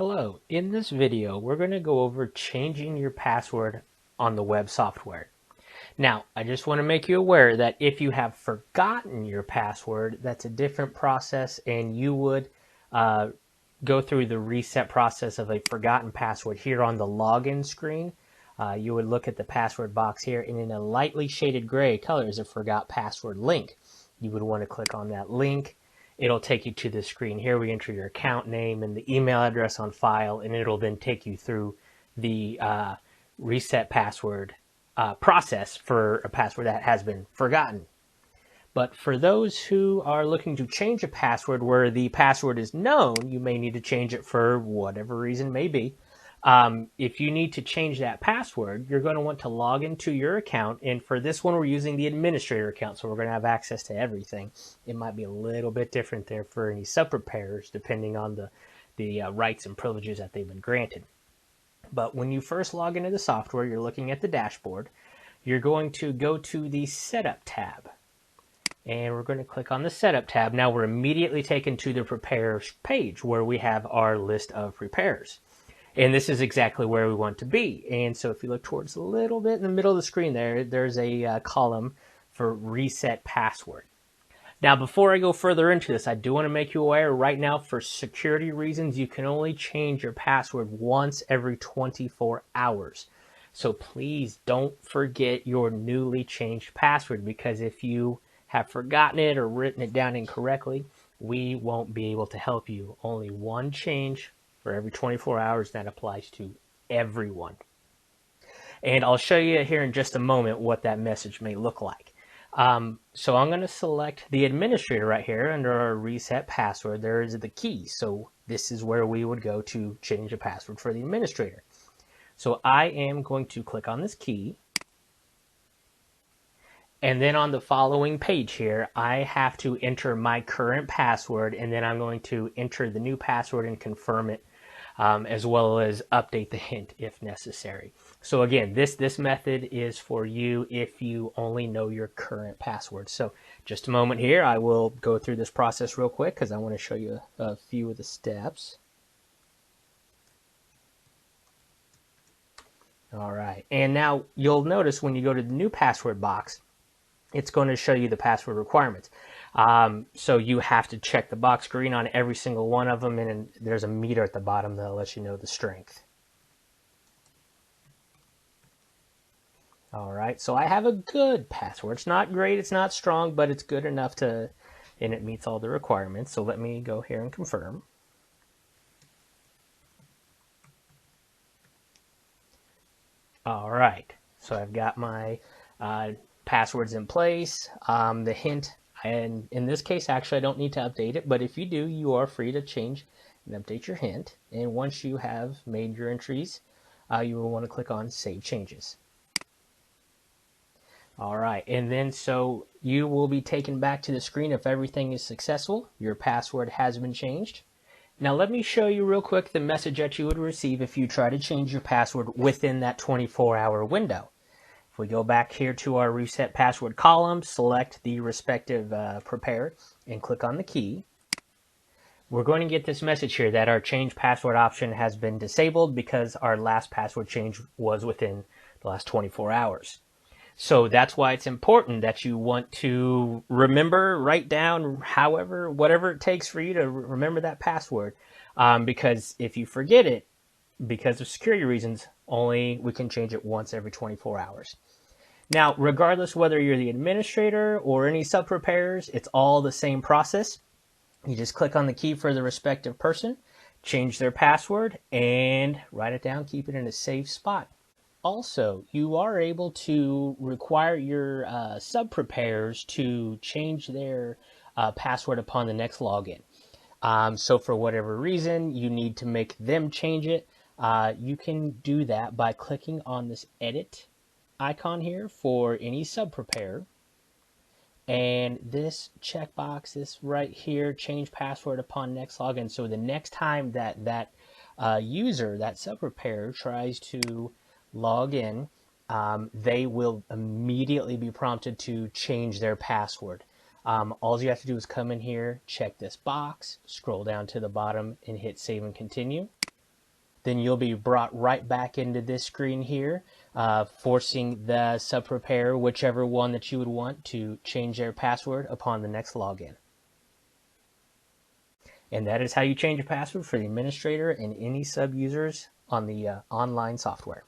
Hello, in this video we're going to go over changing your password on the web software. Now, I just want to make you aware that if you have forgotten your password, that's a different process, and you would go through the reset process of a forgotten password here on the login screen. You would look at the password box here, and in a lightly shaded gray color is a forgot password link. You would want to click on that link. It'll take you to the screen here. We enter your account name and the email address on file, and it'll then take you through the reset password process for a password that has been forgotten. But for those who are looking to change a password where the password is known, you may need to change it for whatever reason may be. If you need to change that password, you're going to want to log into your account. And for this one, we're using the administrator account, so we're going to have access to everything. It might be a little bit different there for any sub-preparers, depending on the rights and privileges that they've been granted. But when you first log into the software, you're looking at the dashboard. You're going to go to the Setup tab. And we're going to click on the Setup tab. Now we're immediately taken to the Preparers page where we have our list of preparers. And this is exactly where we want to be. And so if you look towards a little bit in the middle of the screen there's a column for Reset Password. Now, before I go further into this, I do want to make you aware right now, for security reasons, you can only change your password once every 24 hours. So please don't forget your newly changed password, because if you have forgotten it or written it down incorrectly, we won't be able to help you. Only one change for every 24 hours. That applies to everyone. And I'll show you here in just a moment what that message may look like. So I'm going to select the administrator right here under our reset password. There is the key. So this is where we would go to change a password for the administrator. So I am going to click on this key. And then on the following page here, I have to enter my current password, and then I'm going to enter the new password and confirm it, as well as update the hint if necessary. So again, this method is for you if you only know your current password. So just a moment here, I will go through this process real quick because I want to show you a few of the steps. All right, and now you'll notice when you go to the new password box, it's going to show you the password requirements. So you have to check the box green on every single one of them, and there's a meter at the bottom that'll let you know the strength. All right, so I have a good password. It's not great, it's not strong, but it's good enough and it meets all the requirements. So let me go here and confirm. All right, so I've got my passwords in place. The hint, and in this case, actually, I don't need to update it, but if you do, you are free to change and update your hint. And once you have made your entries, you will want to click on Save Changes. All right, and then so you will be taken back to the screen if everything is successful. Your password has been changed. Now let me show you real quick the message that you would receive if you try to change your password within that 24-hour window. If we go back here to our reset password column, select the respective preparer and click on the key, we're going to get this message here that our change password option has been disabled because our last password change was within the last 24 hours. So that's why it's important that you want to remember, write down, whatever it takes for you to remember that password. Because if you forget it, because of security reasons, we can change it once every 24 hours. Now, regardless whether you're the administrator or any sub-preparers, it's all the same process. You just click on the key for the respective person, change their password, and write it down, keep it in a safe spot. Also, you are able to require your sub-preparers to change their password upon the next login. So for whatever reason you need to make them change it, you can do that by clicking on this edit icon here for any sub-preparer. And this checkbox, this right here, change password upon next login. So the next time that user, that sub-preparer, tries to log in, they will immediately be prompted to change their password. All you have to do is come in here, check this box, scroll down to the bottom, and hit Save and Continue. then you'll be brought right back into this screen here, forcing the sub preparer, whichever one that you would want, to change their password upon the next login. And that is how you change a password for the administrator and any sub users on the online software.